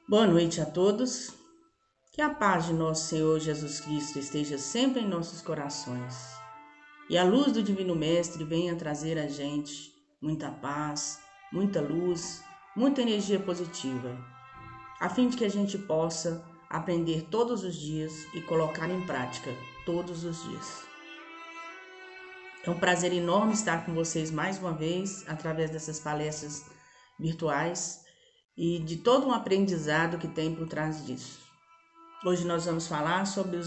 Boa noite a todos. Que a paz de nosso Senhor Jesus Cristo esteja sempre em nossos corações. E a luz do Divino Mestre venha trazer a gente muita paz, muita luz, muita energia positiva, a fim de que a gente possa aprender todos os dias e colocar em prática todos os dias. É um prazer enorme estar com vocês mais uma vez, através dessas palestras virtuais e de todo um aprendizado que tem por trás disso. Hoje nós vamos falar sobre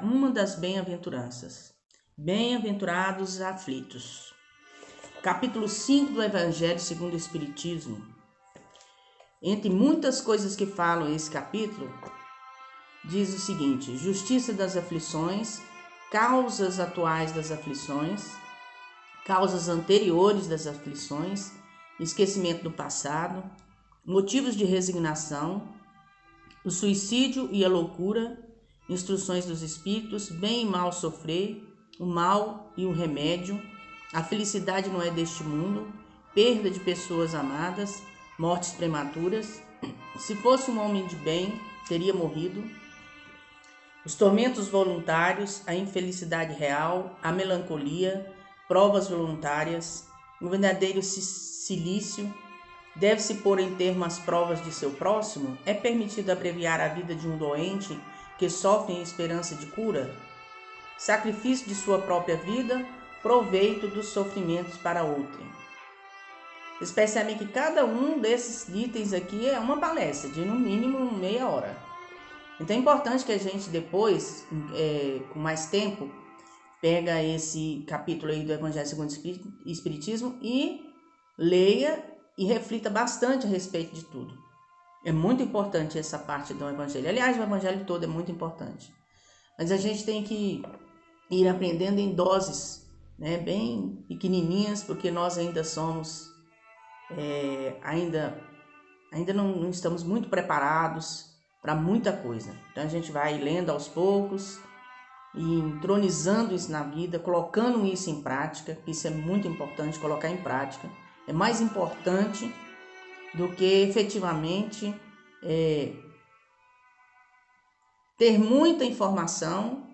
uma das bem-aventuranças. Bem-aventurados os aflitos. Capítulo 5 do Evangelho segundo o Espiritismo. Entre muitas coisas que falam esse capítulo, diz o seguinte: justiça das aflições, causas atuais das aflições, causas anteriores das aflições, esquecimento do passado, motivos de resignação, o suicídio e a loucura, instruções dos espíritos, bem e mal sofrer, o mal e o remédio, a felicidade não é deste mundo, perda de pessoas amadas, mortes prematuras, se fosse um homem de bem, teria morrido, os tormentos voluntários, a infelicidade real, a melancolia, provas voluntárias, o verdadeiro cilício. Deve-se pôr em termo as provas de seu próximo? É permitido abreviar a vida de um doente que sofre em esperança de cura? Sacrifício de sua própria vida, proveito dos sofrimentos para outrem. Vocês percebem que cada um desses itens aqui é uma palestra de no mínimo meia hora. Então é importante que a gente depois, com mais tempo, pega esse capítulo aí do Evangelho segundo o Espiritismo e leia e reflita bastante a respeito de tudo. É muito importante essa parte do Evangelho. Aliás, o Evangelho todo é muito importante. Mas a gente tem que ir aprendendo em doses, né, bem pequenininhas, porque nós ainda somos, ainda não estamos muito preparados para muita coisa. Então a gente vai lendo aos poucos e entronizando isso na vida, colocando isso em prática. Isso é muito importante, colocar em prática. É mais importante do que efetivamente ter muita informação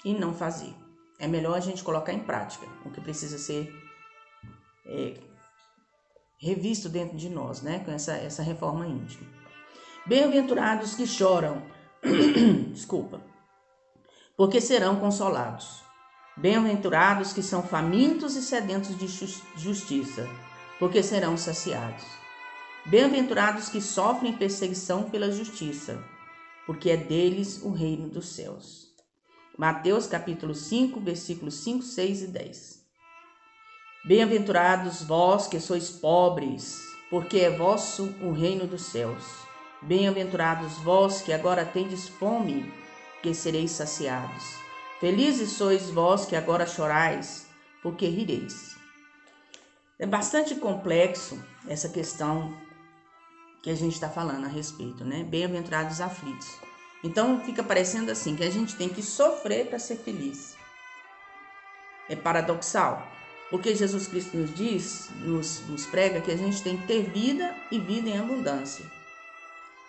e não fazer. É melhor a gente colocar em prática o que precisa ser revisto dentro de nós, né? Com essa reforma íntima. Bem-aventurados que choram, desculpa, porque serão consolados. Bem-aventurados que são famintos e sedentos de justiça, porque serão saciados. Bem-aventurados que sofrem perseguição pela justiça, porque é deles o reino dos céus. Mateus capítulo 5, versículos 5, 6 e 10. Bem-aventurados vós que sois pobres, porque é vosso o reino dos céus. Bem-aventurados vós que agora tendes fome, que sereis saciados. Felizes sois vós que agora chorais, porque rireis. É bastante complexo essa questão que a gente está falando a respeito, né? Bem-aventurados aflitos. Então fica parecendo assim, que a gente tem que sofrer para ser feliz. É paradoxal, porque Jesus Cristo nos diz, nos prega que a gente tem que ter vida e vida em abundância.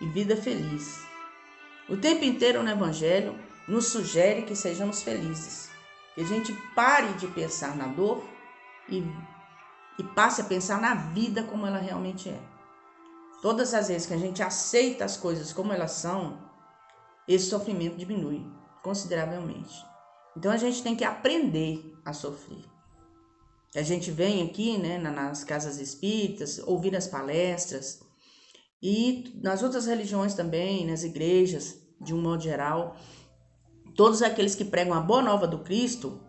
E vida feliz. O tempo inteiro no Evangelho nos sugere que sejamos felizes. Que a gente pare de pensar na dor e passe a pensar na vida como ela realmente é. Todas as vezes que a gente aceita as coisas como elas são, esse sofrimento diminui consideravelmente. Então a gente tem que aprender a sofrer. A gente vem aqui, né, nas casas espíritas, ouvir as palestras e nas outras religiões também, nas igrejas, de um modo geral, todos aqueles que pregam a boa nova do Cristo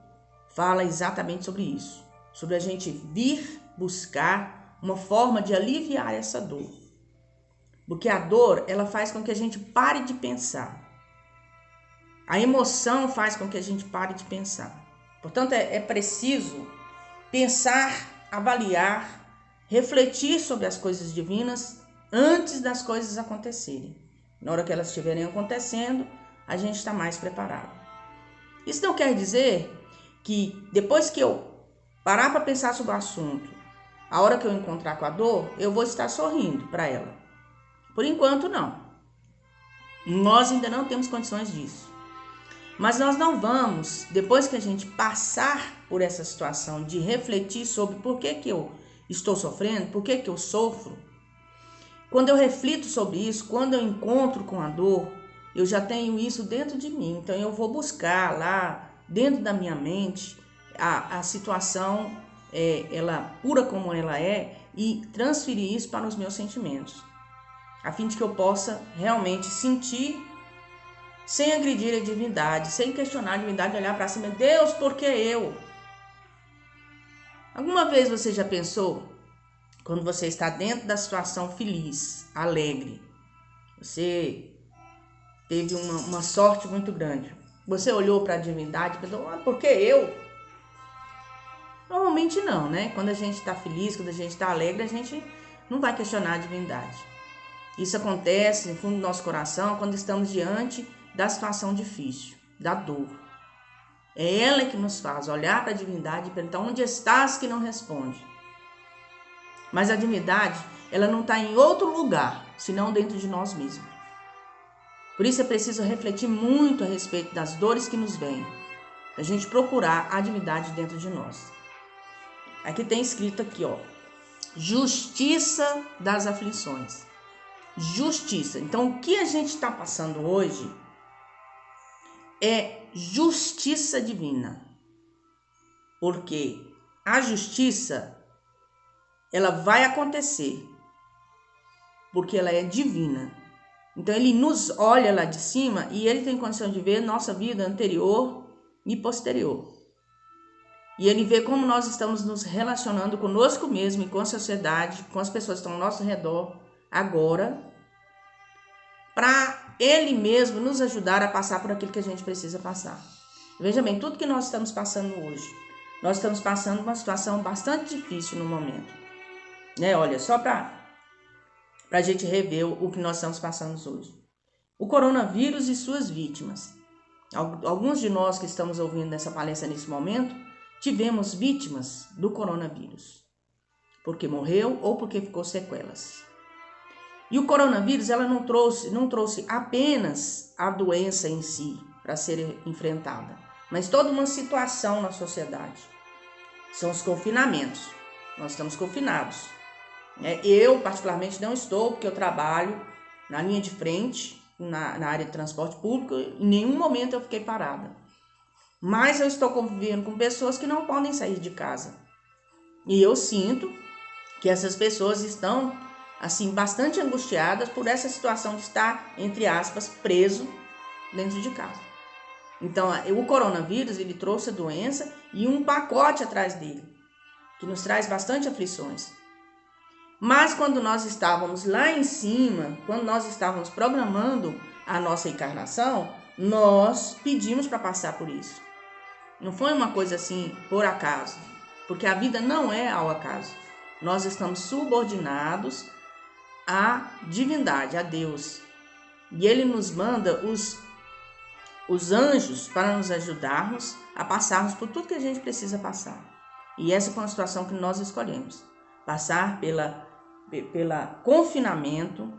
falam exatamente sobre isso, sobre a gente vir buscar uma forma de aliviar essa dor. Porque a dor, ela faz com que a gente pare de pensar. A emoção faz com que a gente pare de pensar. Portanto, é preciso pensar, avaliar, refletir sobre as coisas divinas antes das coisas acontecerem. Na hora que elas estiverem acontecendo, a gente está mais preparado. Isso não quer dizer que depois que eu parar para pensar sobre o assunto, a hora que eu encontrar com a dor, eu vou estar sorrindo para ela. Por enquanto, não. Nós ainda não temos condições disso. Mas nós não vamos, depois que a gente passar por essa situação de refletir sobre por que eu estou sofrendo, por que eu sofro, quando eu reflito sobre isso, quando eu encontro com a dor, eu já tenho isso dentro de mim. Então eu vou buscar lá dentro da minha mente a situação, ela pura como ela é, e transferir isso para os meus sentimentos, a fim de que eu possa realmente sentir, sem agredir a divindade, sem questionar a divindade, olhar para cima, Deus, por que eu? Alguma vez você já pensou, quando você está dentro da situação feliz, alegre, você teve uma sorte muito grande, você olhou para a divindade e pensou, por que eu? Normalmente não, né? Quando a gente está feliz, quando a gente está alegre, a gente não vai questionar a divindade. Isso acontece no fundo do nosso coração quando estamos diante da situação difícil, da dor. É ela que nos faz olhar para a divindade e perguntar, onde estás que não responde? Mas a divindade, ela não está em outro lugar, senão dentro de nós mesmos. Por isso é preciso refletir muito a respeito das dores que nos vêm, a gente procurar a divindade dentro de nós. Aqui tem escrito aqui, ó, justiça das aflições. Justiça. Então, o que a gente está passando hoje é justiça divina. Porque a justiça, ela vai acontecer, porque ela é divina. Então, ele nos olha lá de cima e ele tem condição de ver nossa vida anterior e posterior. E ele vê como nós estamos nos relacionando conosco mesmo e com a sociedade, com as pessoas que estão ao nosso redor agora, para ele mesmo nos ajudar a passar por aquilo que a gente precisa passar. Veja bem, tudo que nós estamos passando hoje, nós estamos passando uma situação bastante difícil no momento, né? Olha, só para a gente rever o que nós estamos passando hoje. O coronavírus e suas vítimas. Alguns de nós que estamos ouvindo essa palestra nesse momento, tivemos vítimas do coronavírus, porque morreu ou porque ficou sequelas. E o coronavírus, ela não trouxe apenas a doença em si para ser enfrentada, mas toda uma situação na sociedade. São os confinamentos. Nós estamos confinados. Eu, particularmente, não estou, porque eu trabalho na linha de frente, na área de transporte público, em nenhum momento eu fiquei parada. Mas eu estou convivendo com pessoas que não podem sair de casa. E eu sinto que essas pessoas estão, assim, bastante angustiadas por essa situação de estar, entre aspas, preso dentro de casa. Então, o coronavírus, ele trouxe a doença e um pacote atrás dele, que nos traz bastante aflições. Mas quando nós estávamos lá em cima, quando nós estávamos programando a nossa encarnação, nós pedimos para passar por isso. Não foi uma coisa assim, por acaso, porque a vida não é ao acaso. Nós estamos subordinados à divindade, a Deus. E Ele nos manda os anjos para nos ajudarmos a passarmos por tudo que a gente precisa passar. E essa foi uma situação que nós escolhemos. Passar pela confinamento,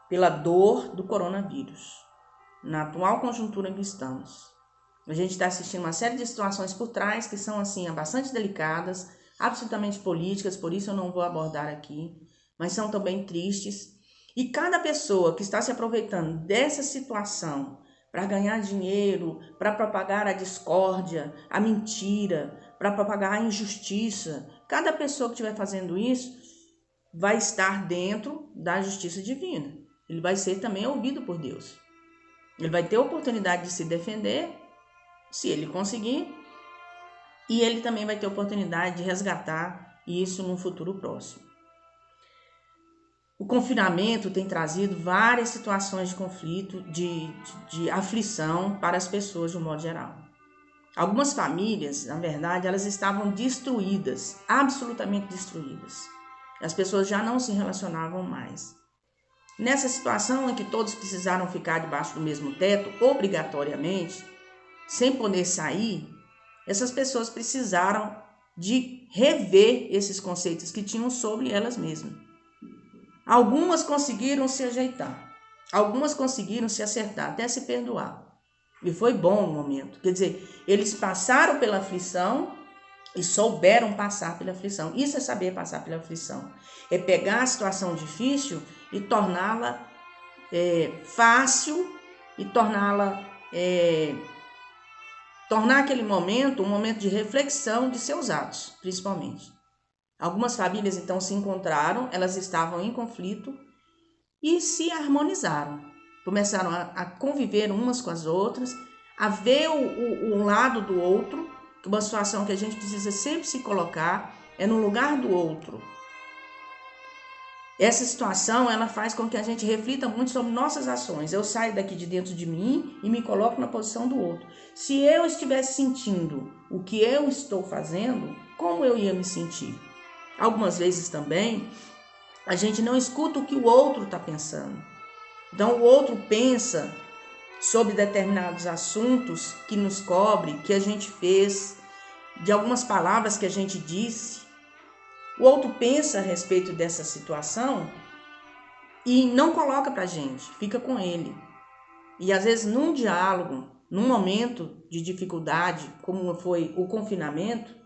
pela dor do coronavírus, na atual conjuntura em que estamos. A gente está assistindo uma série de situações por trás que são, assim, bastante delicadas, absolutamente políticas, por isso eu não vou abordar aqui, mas são também tristes. E cada pessoa que está se aproveitando dessa situação para ganhar dinheiro, para propagar a discórdia, a mentira, para propagar a injustiça, cada pessoa que estiver fazendo isso vai estar dentro da justiça divina. Ele vai ser também ouvido por Deus. Ele vai ter a oportunidade de se defender, se ele conseguir, e ele também vai ter a oportunidade de resgatar isso num futuro próximo. O confinamento tem trazido várias situações de conflito, de aflição para as pessoas de um modo geral. Algumas famílias, na verdade, elas estavam destruídas, absolutamente destruídas. As pessoas já não se relacionavam mais. Nessa situação em que todos precisaram ficar debaixo do mesmo teto, obrigatoriamente, sem poder sair, essas pessoas precisaram de rever esses conceitos que tinham sobre elas mesmas. Algumas conseguiram se ajeitar, algumas conseguiram se acertar, até se perdoar. E foi bom o momento. Quer dizer, eles passaram pela aflição e souberam passar pela aflição. Isso é saber passar pela aflição. É pegar a situação difícil e torná-la fácil e tornar aquele momento um momento de reflexão de seus atos, principalmente. Algumas famílias então se encontraram, elas estavam em conflito e se harmonizaram. Começaram a conviver umas com as outras, a ver o lado do outro. Uma situação que a gente precisa sempre se colocar é no lugar do outro. Essa situação, ela faz com que a gente reflita muito sobre nossas ações. Eu saio daqui de dentro de mim e me coloco na posição do outro. Se eu estivesse sentindo o que eu estou fazendo, como eu ia me sentir? Algumas vezes também, a gente não escuta o que o outro está pensando. Então, o outro pensa sobre determinados assuntos que nos cobre, que a gente fez, de algumas palavras que a gente disse. O outro pensa a respeito dessa situação e não coloca pra gente, fica com ele. E às vezes num diálogo, num momento de dificuldade, como foi o confinamento,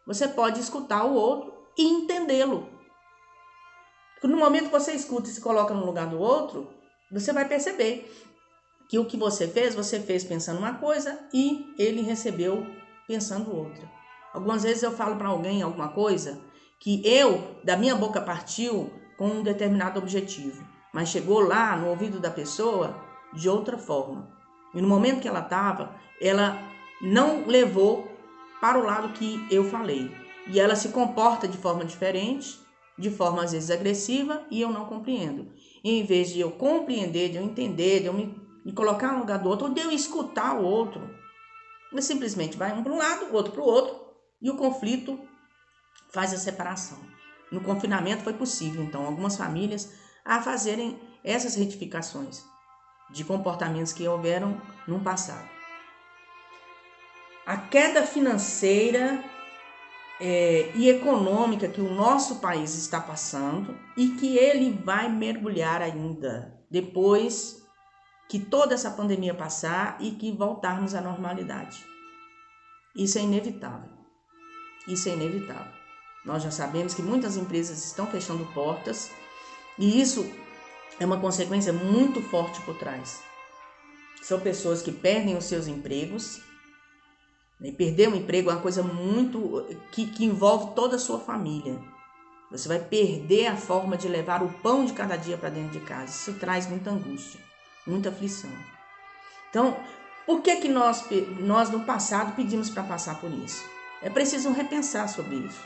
você pode escutar o outro e entendê-lo. No momento que você escuta e se coloca no lugar do outro, você vai perceber que o que você fez pensando uma coisa e ele recebeu pensando outra. Algumas vezes eu falo para alguém alguma coisa que da minha boca partiu com um determinado objetivo, mas chegou lá no ouvido da pessoa de outra forma. E no momento que ela estava, ela não levou para o lado que eu falei. E ela se comporta de forma diferente, de forma às vezes agressiva, e eu não compreendo. E em vez de eu compreender, de eu entender, de eu me colocar no lugar do outro, ou de eu escutar o outro, ele simplesmente vai um para um lado, o outro para o outro, e o conflito faz a separação. No confinamento foi possível, então, algumas famílias a fazerem essas retificações de comportamentos que houveram no passado. A queda financeira e econômica que o nosso país está passando e que ele vai mergulhar ainda depois que toda essa pandemia passar e que voltarmos à normalidade. Isso é inevitável. Isso é inevitável. Nós já sabemos que muitas empresas estão fechando portas e isso é uma consequência muito forte por trás. São pessoas que perdem os seus empregos. E perder um emprego é uma coisa muito que envolve toda a sua família. Você vai perder a forma de levar o pão de cada dia para dentro de casa. Isso traz muita angústia, muita aflição. Então, por que nós no passado pedimos para passar por isso? É preciso repensar sobre isso,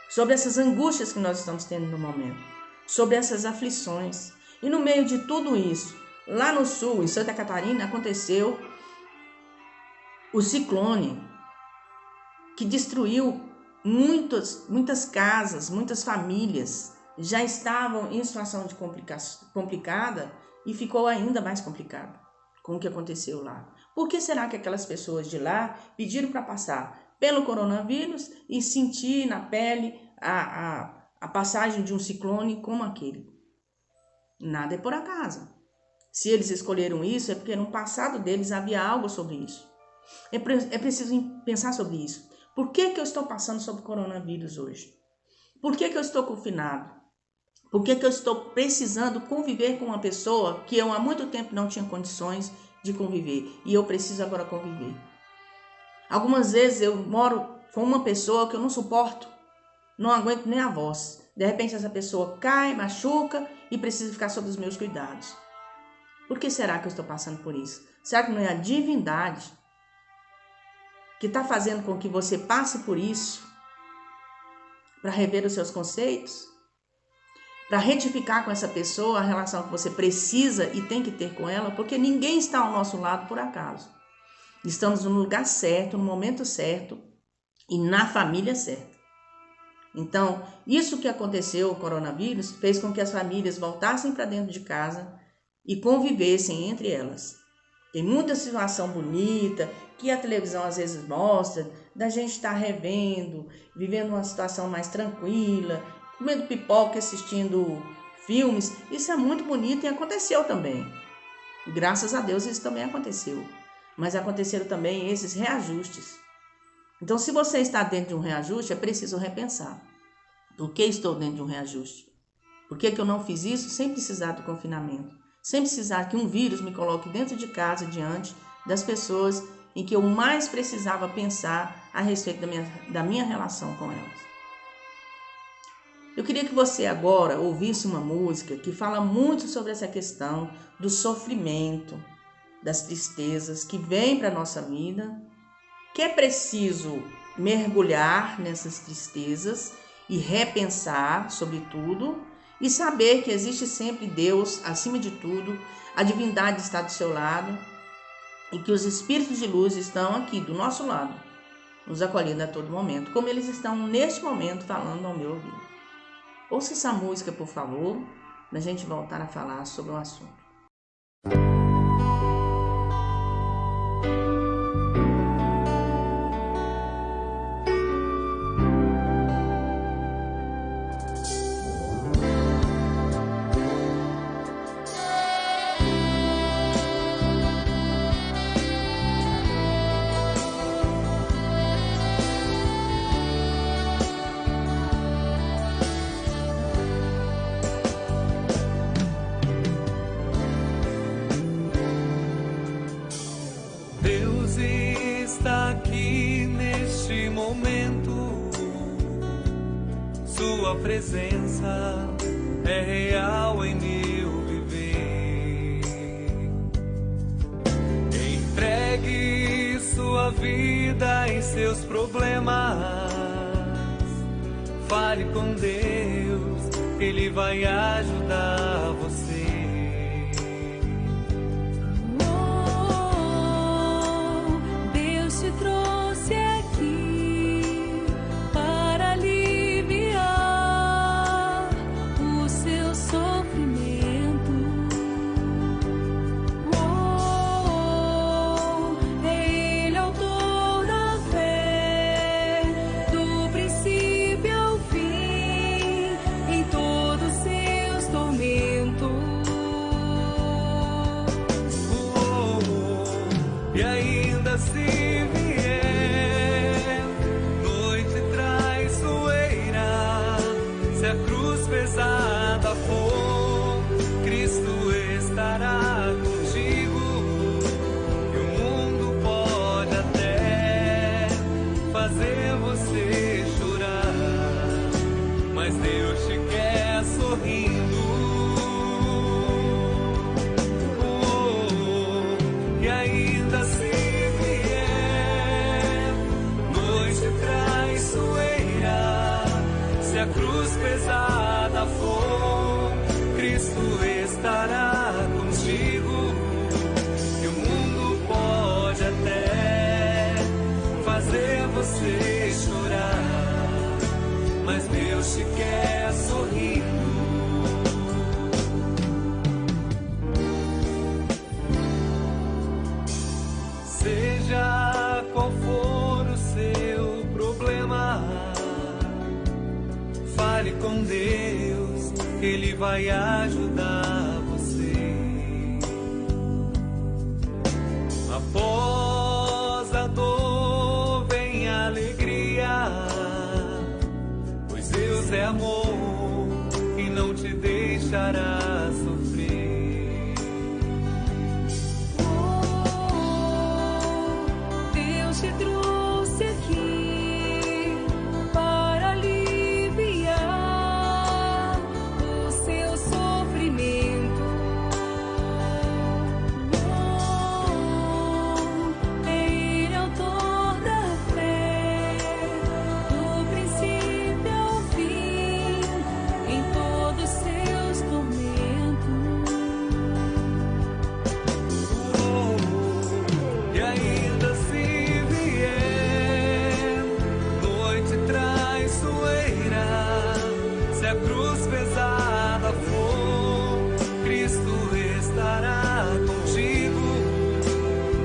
sobre essas angústias que nós estamos tendo no momento, sobre essas aflições. E no meio de tudo isso, lá no sul, em Santa Catarina, aconteceu o ciclone que destruiu muitas casas, muitas famílias. Já estavam em situação de complicada e ficou ainda mais complicado com o que aconteceu lá. Por que será que aquelas pessoas de lá pediram para passar pelo coronavírus e sentir na pele a passagem de um ciclone como aquele? Nada é por acaso. Se eles escolheram isso, é porque no passado deles havia algo sobre isso. É preciso pensar sobre isso. Por que eu estou passando sobre o coronavírus hoje? Por que eu estou confinado? Por que eu estou precisando conviver com uma pessoa que eu há muito tempo não tinha condições de conviver e eu preciso agora conviver? Algumas vezes eu moro com uma pessoa que eu não suporto, não aguento nem a voz. De repente essa pessoa cai, machuca e precisa ficar sob os meus cuidados. Por que será que eu estou passando por isso? Será que não é a divindade que está fazendo com que você passe por isso, para rever os seus conceitos, para retificar com essa pessoa a relação que você precisa e tem que ter com ela, porque ninguém está ao nosso lado por acaso. Estamos no lugar certo, no momento certo e na família certa. Então, isso que aconteceu, o coronavírus, fez com que as famílias voltassem para dentro de casa e convivessem entre elas. Tem muita situação bonita que a televisão às vezes mostra, da gente estar revendo, vivendo uma situação mais tranquila, comendo pipoca, assistindo filmes. Isso é muito bonito e aconteceu também. Graças a Deus isso também aconteceu. Mas aconteceram também esses reajustes. Então, se você está dentro de um reajuste, é preciso repensar. Por que estou dentro de um reajuste? Por que eu não fiz isso sem precisar do confinamento? Sem precisar que um vírus me coloque dentro de casa, diante das pessoas em que eu mais precisava pensar a respeito da minha relação com elas. Eu queria que você agora ouvisse uma música que fala muito sobre essa questão do sofrimento, das tristezas que vêm para a nossa vida, que é preciso mergulhar nessas tristezas e repensar sobre tudo e saber que existe sempre Deus acima de tudo, a divindade está do seu lado e que os espíritos de luz estão aqui do nosso lado, nos acolhendo a todo momento, como eles estão neste momento falando ao meu ouvido. Ouça essa música, por favor, para a gente voltar a falar sobre o assunto. Sua presença é real em meu viver. Entregue sua vida e seus problemas. Fale com Deus, Ele vai ajudar você. Deus te trouxe aqui para aliviar o seu sofrimento. É Ele autor da fé, do princípio ao fim, em todos os seus tormentos. E ainda se vier noite traiçoeira, se a cruz pesada for, Cristo estará contigo. E o mundo pode até fazer você chorar, mas Deus te quer sorrindo. E ainda se vier noite traiçoeira, se a cruz pesada for, Cristo estará contigo. E o mundo pode até fazer você chorar, mas Deus te quer sorrindo. Seja qual for o seu problema, fale com Deus, Ele vai ajudar você. Após a dor vem a alegria, pois Deus é amor e não te deixará sofrer. Deus te trouxe aqui para aliviar o seu sofrimento. É Ele autor da fé, do princípio ao fim, em todos os seus tormentos. E ainda se vier noite traiçoeira, se a cruz pesada for, Cristo estará contigo.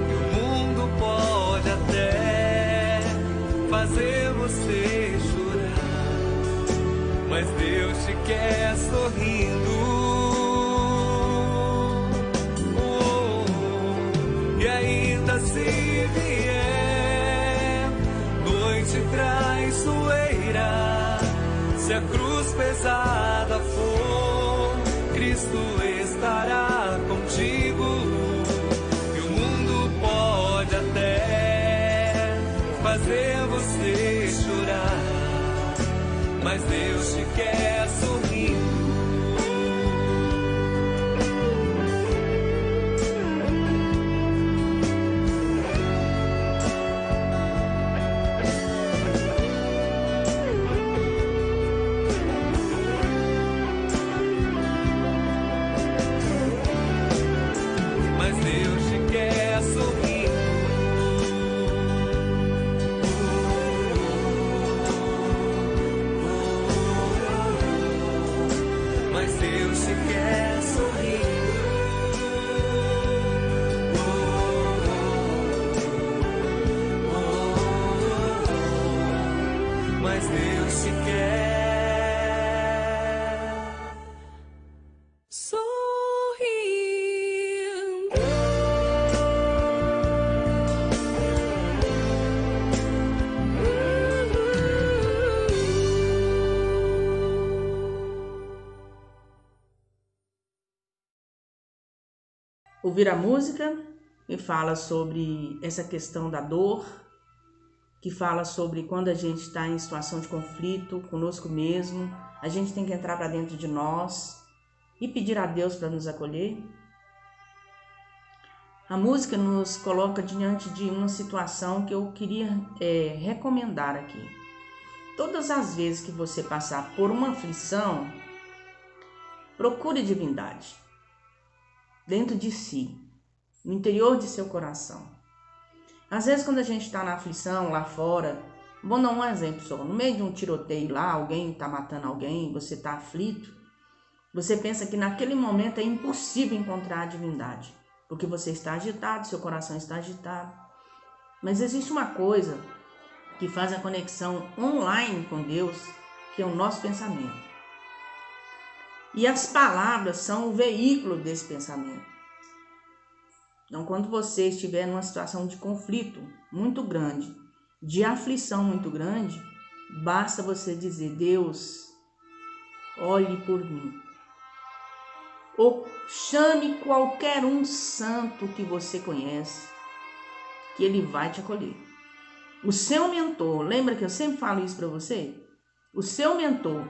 E o mundo pode até fazer você chorar, mas Deus te quer sorrindo. a cruz pesada for, Cristo estará contigo. E o mundo pode até fazer você chorar, mas Deus te quer sorrindo. Ouvir a música que fala sobre essa questão da dor, que fala sobre quando a gente está em situação de conflito conosco mesmo, a gente tem que entrar para dentro de nós e pedir a Deus para nos acolher. A música nos coloca diante de uma situação que eu queria recomendar aqui. Todas as vezes que você passar por uma aflição, procure divindade dentro de si, no interior de seu coração. Às vezes, quando a gente está na aflição lá fora, vou dar um exemplo só, no meio de um tiroteio lá, alguém está matando alguém, você está aflito, você pensa que naquele momento é impossível encontrar a divindade, porque você está agitado, seu coração está agitado. Mas existe uma coisa que faz a conexão online com Deus, que é o nosso pensamento. E as palavras são o veículo desse pensamento. Então, quando você estiver numa situação de conflito muito grande, de aflição muito grande, basta você dizer: Deus, olhe por mim. Ou chame qualquer um santo que você conhece, que ele vai te acolher. O seu mentor, lembra que eu sempre falo isso para você? O seu mentor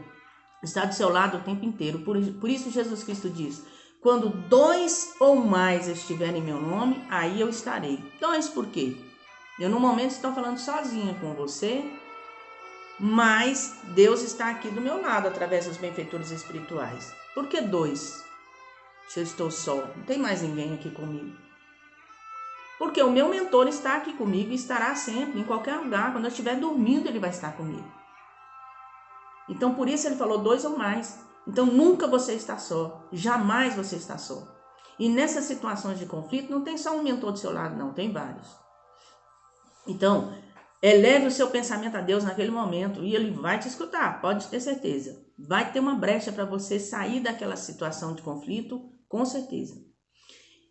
está do seu lado o tempo inteiro. Por isso Jesus Cristo diz: quando 2 ou mais estiverem em meu nome, aí eu estarei. 2 por quê? Eu no momento estou falando sozinha com você, mas Deus está aqui do meu lado através dos benfeitores espirituais. Por que 2? Se eu estou só, não tem mais ninguém aqui comigo. Porque o meu mentor está aqui comigo e estará sempre, em qualquer lugar. Quando eu estiver dormindo, ele vai estar comigo. Então, por isso ele falou 2 ou mais. Então, nunca você está só. Jamais você está só. E nessas situações de conflito, não tem só um mentor do seu lado, não. Tem vários. Então, eleve o seu pensamento a Deus naquele momento e ele vai te escutar, pode ter certeza. Vai ter uma brecha para você sair daquela situação de conflito, com certeza.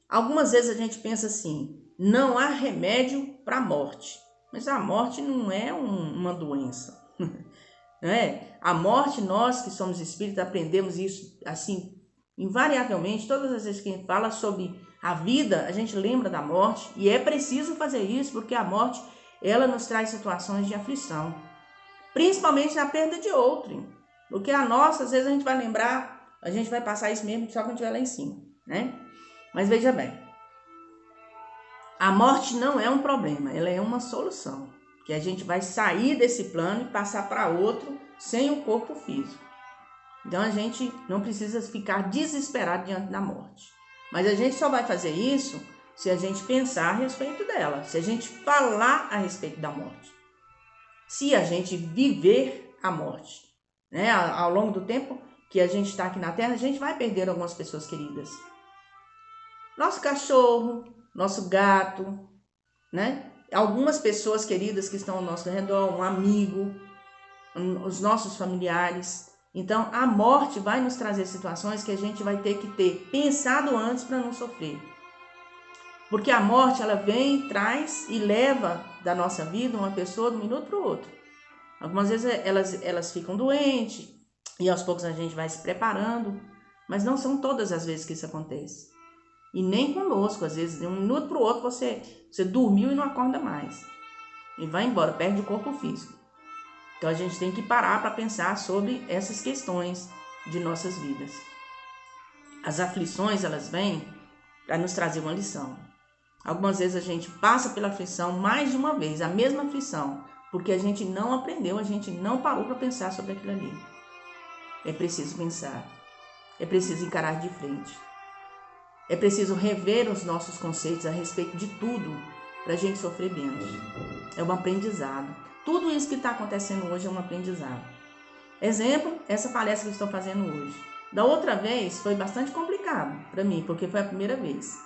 Algumas vezes a gente pensa assim: não há remédio para a morte. Mas a morte não é uma doença. Não é? A morte, nós que somos espíritos, aprendemos isso assim, invariavelmente. Todas as vezes que a gente fala sobre a vida, a gente lembra da morte. E é preciso fazer isso, porque a morte, ela nos traz situações de aflição. Principalmente na perda de outro. Porque a nossa, às vezes a gente vai lembrar, a gente vai passar isso mesmo só quando estiver lá em cima, né? Mas veja bem, a morte não é um problema, ela é uma solução. Que a gente vai sair desse plano e passar para outro sem o corpo físico. Então a gente não precisa ficar desesperado diante da morte. Mas a gente só vai fazer isso se a gente pensar a respeito dela, se a gente falar a respeito da morte, se a gente viver a morte, né? Ao longo do tempo que a gente está aqui na Terra, a gente vai perder algumas pessoas queridas. Nosso cachorro, nosso gato, né? Algumas pessoas queridas que estão ao nosso redor, um amigo, os nossos familiares. Então, a morte vai nos trazer situações que a gente vai ter que ter pensado antes para não sofrer. Porque a morte, ela vem, traz e leva da nossa vida uma pessoa de um minuto para o outro. Algumas vezes elas ficam doentes, E aos poucos a gente vai se preparando, mas não são todas as vezes que isso acontece. E nem conosco, às vezes, de um minuto para o outro você dormiu e não acorda mais. E vai embora, perde o corpo físico. Então a gente tem que parar para pensar sobre essas questões de nossas vidas. As aflições, elas vêm para nos trazer uma lição. Algumas vezes a gente passa pela aflição mais de uma vez, a mesma aflição, porque a gente não aprendeu, a gente não parou para pensar sobre aquilo ali. É preciso pensar, é preciso encarar de frente. É preciso rever os nossos conceitos a respeito de tudo para a gente sofrer menos. É um aprendizado. Tudo isso que está acontecendo hoje é um aprendizado. Exemplo, essa palestra que estou fazendo hoje. Da outra vez foi bastante complicado para mim, porque foi a primeira vez.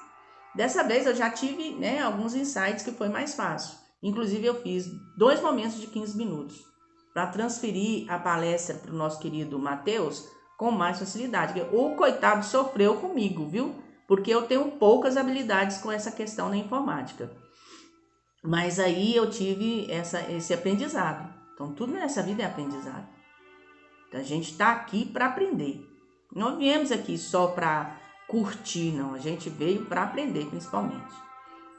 Dessa vez eu já tive, alguns insights que foi mais fácil. Inclusive eu fiz 2 momentos de 15 minutos para transferir a palestra para o nosso querido Matheus com mais facilidade. O coitado sofreu comigo, viu? Porque eu tenho poucas habilidades com essa questão da informática. Mas aí eu tive esse aprendizado. Então tudo nessa vida é aprendizado. Então, a gente está aqui para aprender. Não viemos aqui só para curtir, não. A gente veio para aprender, principalmente.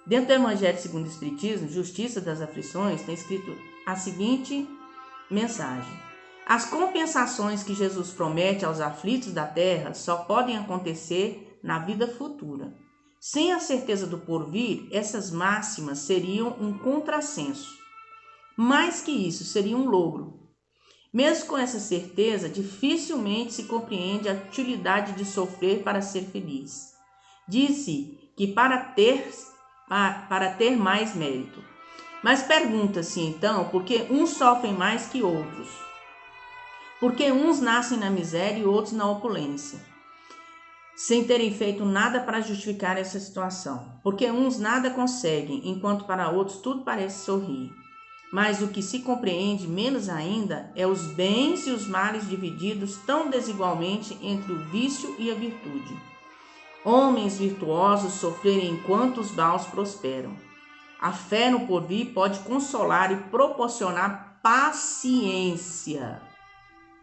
Dentro do Evangelho segundo o Espiritismo, Justiça das Aflições, tem escrito a seguinte mensagem: as compensações que Jesus promete aos aflitos da terra só podem acontecer na vida futura. Sem a certeza do porvir, essas máximas seriam um contrassenso. Mais que isso, seria um logro. Mesmo com essa certeza, dificilmente se compreende a utilidade de sofrer para ser feliz. Disse que para ter mais mérito. Mas pergunta-se então, por que uns sofrem mais que outros? Por que uns nascem na miséria e outros na opulência, sem terem feito nada para justificar essa situação? Porque uns nada conseguem, enquanto para outros tudo parece sorrir. Mas o que se compreende menos ainda é os bens e os males divididos tão desigualmente entre o vício e a virtude. Homens virtuosos sofrerem enquanto os maus prosperam. A fé no porvir pode consolar e proporcionar paciência,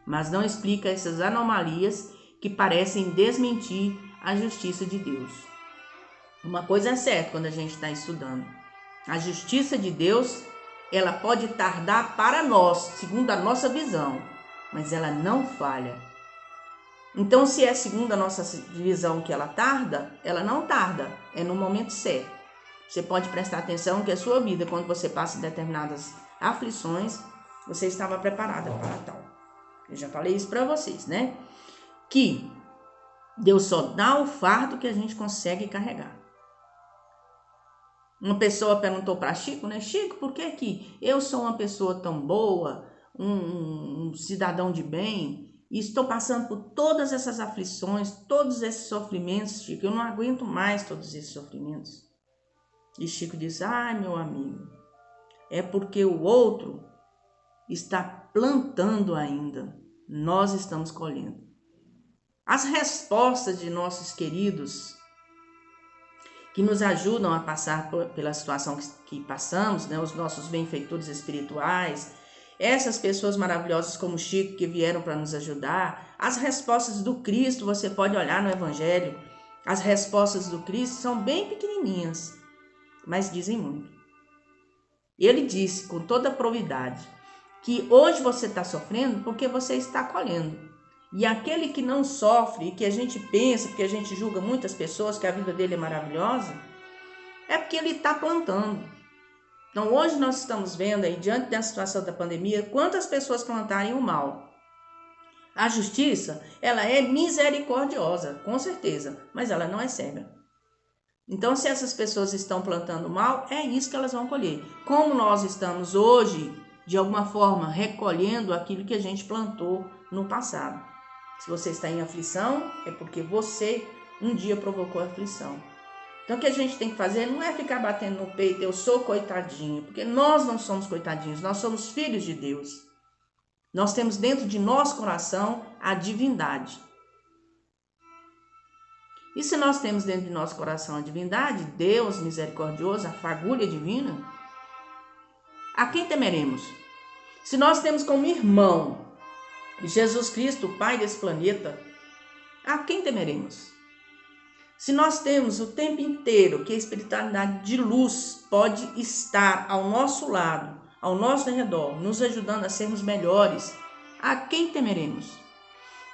mas não explica essas anomalias que parecem desmentir a justiça de Deus. Uma coisa é certa quando a gente está estudando: a justiça de Deus, ela pode tardar para nós, segundo a nossa visão, mas ela não falha. Então, se é segundo a nossa visão que ela tarda, ela não tarda, é no momento certo. Você pode prestar atenção que a sua vida, quando você passa determinadas aflições, você estava preparada para tal. Eu já falei isso para vocês, né? Que Deus só dá o fardo que a gente consegue carregar. Uma pessoa perguntou para Chico, né? Chico, por que eu sou uma pessoa tão boa, um cidadão de bem, e estou passando por todas essas aflições, todos esses sofrimentos, Chico? Eu não aguento mais todos esses sofrimentos. E Chico diz: meu amigo, é porque o outro está plantando ainda, nós estamos colhendo. As respostas de nossos queridos que nos ajudam a passar pela situação que passamos, né? Os nossos benfeitores espirituais, essas pessoas maravilhosas como Chico que vieram para nos ajudar, as respostas do Cristo, você pode olhar no Evangelho, as respostas do Cristo são bem pequenininhas, mas dizem muito. Ele disse com toda a probidade que hoje você está sofrendo porque você está colhendo. E aquele que não sofre, que a gente pensa, porque a gente julga muitas pessoas que a vida dele é maravilhosa, é porque ele está plantando. Então hoje nós estamos vendo aí, diante da situação da pandemia, quantas pessoas plantarem o mal. A justiça, ela é misericordiosa, com certeza, mas ela não é cega. Então, se essas pessoas estão plantando mal, é isso que elas vão colher. Como nós estamos hoje, de alguma forma, recolhendo aquilo que a gente plantou no passado. Se você está em aflição, é porque você um dia provocou aflição. Então, o que a gente tem que fazer não é ficar batendo no peito, eu sou coitadinho, porque nós não somos coitadinhos, nós somos filhos de Deus. Nós temos dentro de nosso coração a divindade. E se nós temos dentro de nosso coração a divindade, Deus misericordioso, a fagulha divina, a quem temeremos? Se nós temos como irmão Jesus Cristo, o Pai desse planeta, a quem temeremos? Se nós temos o tempo inteiro que a espiritualidade de luz pode estar ao nosso lado, ao nosso redor, nos ajudando a sermos melhores, a quem temeremos?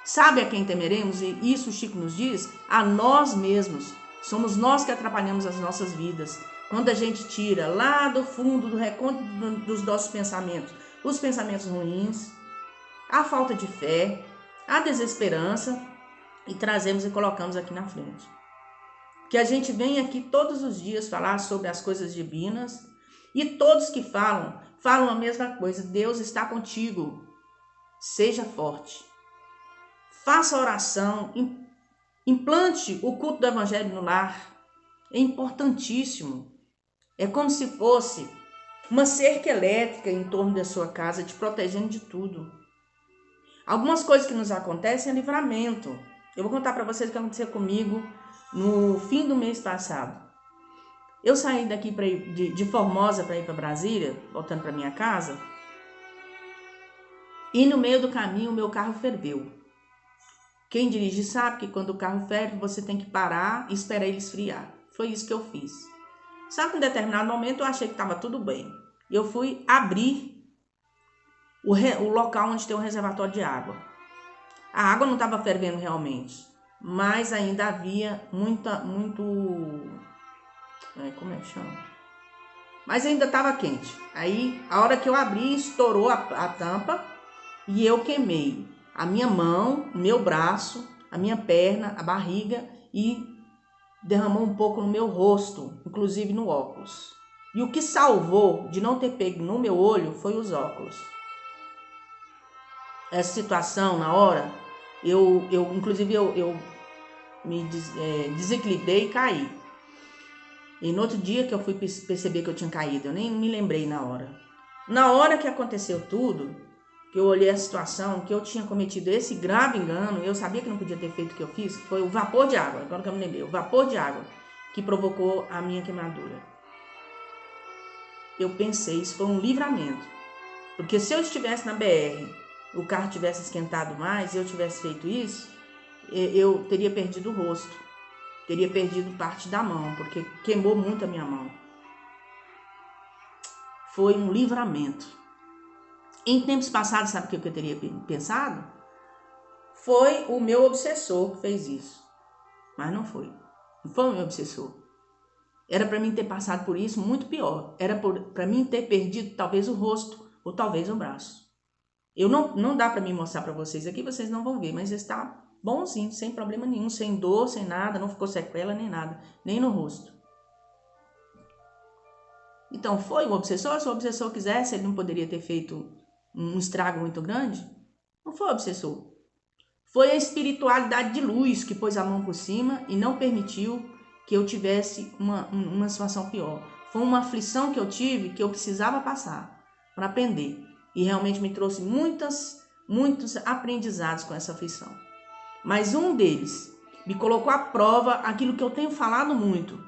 Sabe a quem temeremos? E isso o Chico nos diz? A nós mesmos. Somos nós que atrapalhamos as nossas vidas. Quando a gente tira lá do fundo, do recôndito dos nossos pensamentos, os pensamentos ruins, a falta de fé, a desesperança, e trazemos e colocamos aqui na frente. Que a gente vem aqui todos os dias falar sobre as coisas divinas, e todos que falam a mesma coisa. Deus está contigo. Seja forte. Faça oração, implante o culto do Evangelho no lar. É importantíssimo. É como se fosse uma cerca elétrica em torno da sua casa, te protegendo de tudo. Algumas coisas que nos acontecem é livramento. Eu vou contar para vocês o que aconteceu comigo no fim do mês passado. Eu saí daqui de Formosa para ir para Brasília, voltando para minha casa, e no meio do caminho o meu carro ferveu. Quem dirige sabe que quando o carro ferve, você tem que parar e esperar ele esfriar. Foi isso que eu fiz. Só que em determinado momento eu achei que estava tudo bem. Eu fui abrir o local onde tem um reservatório de água. A água não estava fervendo realmente, mas ainda havia como é que chama? Mas ainda estava quente. Aí, a hora que eu abri, estourou a tampa e eu queimei a minha mão, meu braço, a minha perna, a barriga e derramou um pouco no meu rosto, inclusive no óculos. E o que salvou de não ter pego no meu olho foi os óculos. Essa situação, na hora, eu me desequilibrei e caí. E no outro dia que eu fui perceber que eu tinha caído, eu nem me lembrei na hora. Na hora que aconteceu tudo, que eu olhei a situação, que eu tinha cometido esse grave engano, eu sabia que não podia ter feito o que eu fiz, foi o vapor de água, agora que eu me lembrei, o vapor de água que provocou a minha queimadura. Eu pensei, isso foi um livramento. Porque se eu estivesse na BR, o carro tivesse esquentado mais, e eu tivesse feito isso, eu teria perdido o rosto, teria perdido parte da mão, porque queimou muito a minha mão. Foi um livramento. Em tempos passados, sabe o que eu teria pensado? Foi o meu obsessor que fez isso. Mas não foi. Não foi o meu obsessor. Era para mim ter passado por isso muito pior. Era para mim ter perdido talvez o rosto ou talvez o braço. Não dá para mim mostrar para vocês aqui, vocês não vão ver, mas está bonzinho, sem problema nenhum, sem dor, sem nada, não ficou sequela nem nada, nem no rosto. Então, foi o obsessor? Se o obsessor quisesse, ele não poderia ter feito um estrago muito grande? Não foi o obsessor. Foi a espiritualidade de luz que pôs a mão por cima e não permitiu que eu tivesse uma situação pior. Foi uma aflição que eu tive que eu precisava passar para aprender. E realmente me trouxe muitos aprendizados com essa aflição. Mas um deles me colocou à prova aquilo que eu tenho falado muito,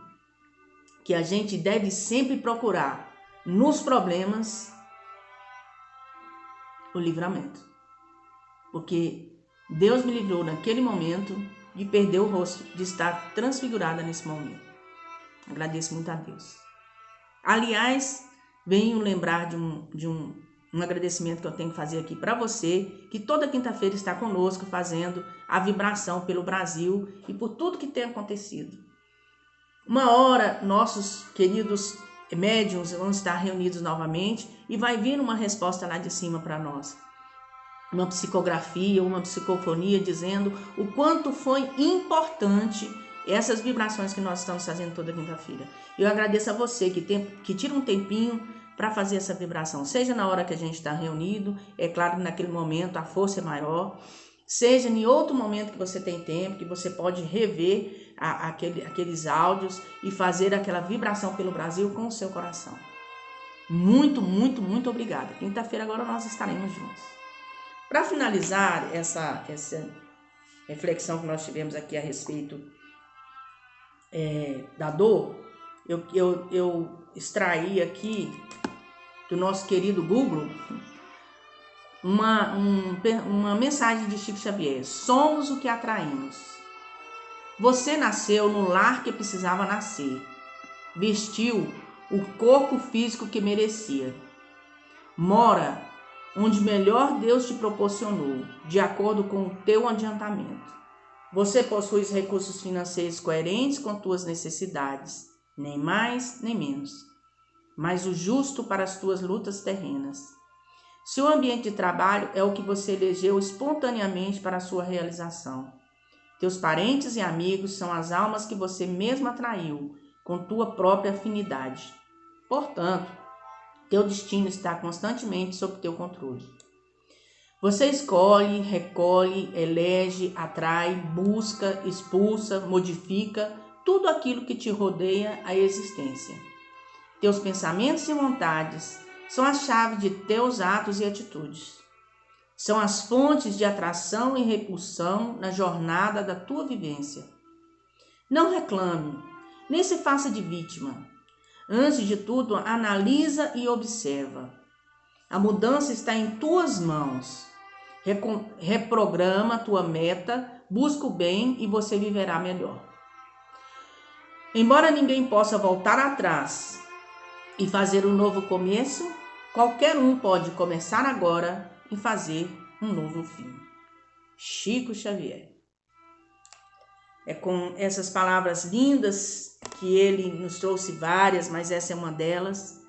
que a gente deve sempre procurar nos problemas o livramento. Porque Deus me livrou naquele momento de perder o rosto, de estar transfigurada nesse momento. Agradeço muito a Deus. Aliás, venho lembrar de um agradecimento que eu tenho que fazer aqui para você, que toda quinta-feira está conosco fazendo a vibração pelo Brasil e por tudo que tem acontecido. Uma hora, nossos queridos médiuns vão estar reunidos novamente e vai vir uma resposta lá de cima para nós. Uma psicografia, uma psicofonia dizendo o quanto foi importante essas vibrações que nós estamos fazendo toda quinta-feira. Eu agradeço a você que tira um tempinho para fazer essa vibração, seja na hora que a gente está reunido, é claro que naquele momento a força é maior, seja em outro momento que você tem tempo, que você pode rever aqueles áudios e fazer aquela vibração pelo Brasil com o seu coração. Muito, muito, muito obrigada. Quinta-feira agora nós estaremos juntos. Para finalizar essa reflexão que nós tivemos aqui a respeito da dor, eu extraí aqui do nosso querido Google uma mensagem de Chico Xavier: somos o que atraímos. Você nasceu no lar que precisava nascer, vestiu o corpo físico que merecia, mora onde melhor Deus te proporcionou, de acordo com o teu adiantamento. Você possui os recursos financeiros coerentes com tuas necessidades, nem mais nem menos, mas o justo para as tuas lutas terrenas. Seu ambiente de trabalho é o que você elegeu espontaneamente para a sua realização. Teus parentes e amigos são as almas que você mesmo atraiu com tua própria afinidade. Portanto, teu destino está constantemente sob teu controle. Você escolhe, recolhe, elege, atrai, busca, expulsa, modifica tudo aquilo que te rodeia a existência. Teus pensamentos e vontades são a chave de teus atos e atitudes. São as fontes de atração e repulsão na jornada da tua vivência. Não reclame, nem se faça de vítima. Antes de tudo, analisa e observa. A mudança está em tuas mãos. Reprograma a tua meta, busca o bem e você viverá melhor. Embora ninguém possa voltar atrás e fazer um novo começo, qualquer um pode começar agora e fazer um novo fim. Chico Xavier. É com essas palavras lindas, que ele nos trouxe várias, mas essa é uma delas,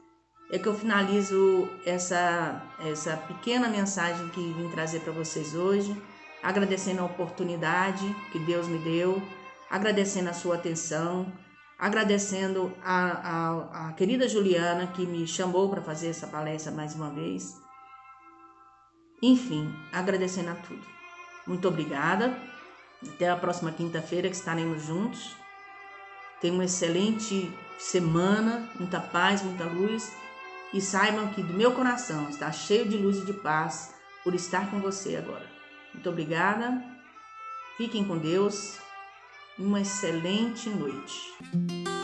é que eu finalizo essa pequena mensagem que vim trazer para vocês hoje, agradecendo a oportunidade que Deus me deu, agradecendo a sua atenção, agradecendo a querida Juliana que me chamou para fazer essa palestra mais uma vez. Enfim, agradecendo a tudo. Muito obrigada. Até a próxima quinta-feira que estaremos juntos. Tenham uma excelente semana, muita paz, muita luz. E saibam que do meu coração está cheio de luz e de paz por estar com você agora. Muito obrigada. Fiquem com Deus. Uma excelente noite.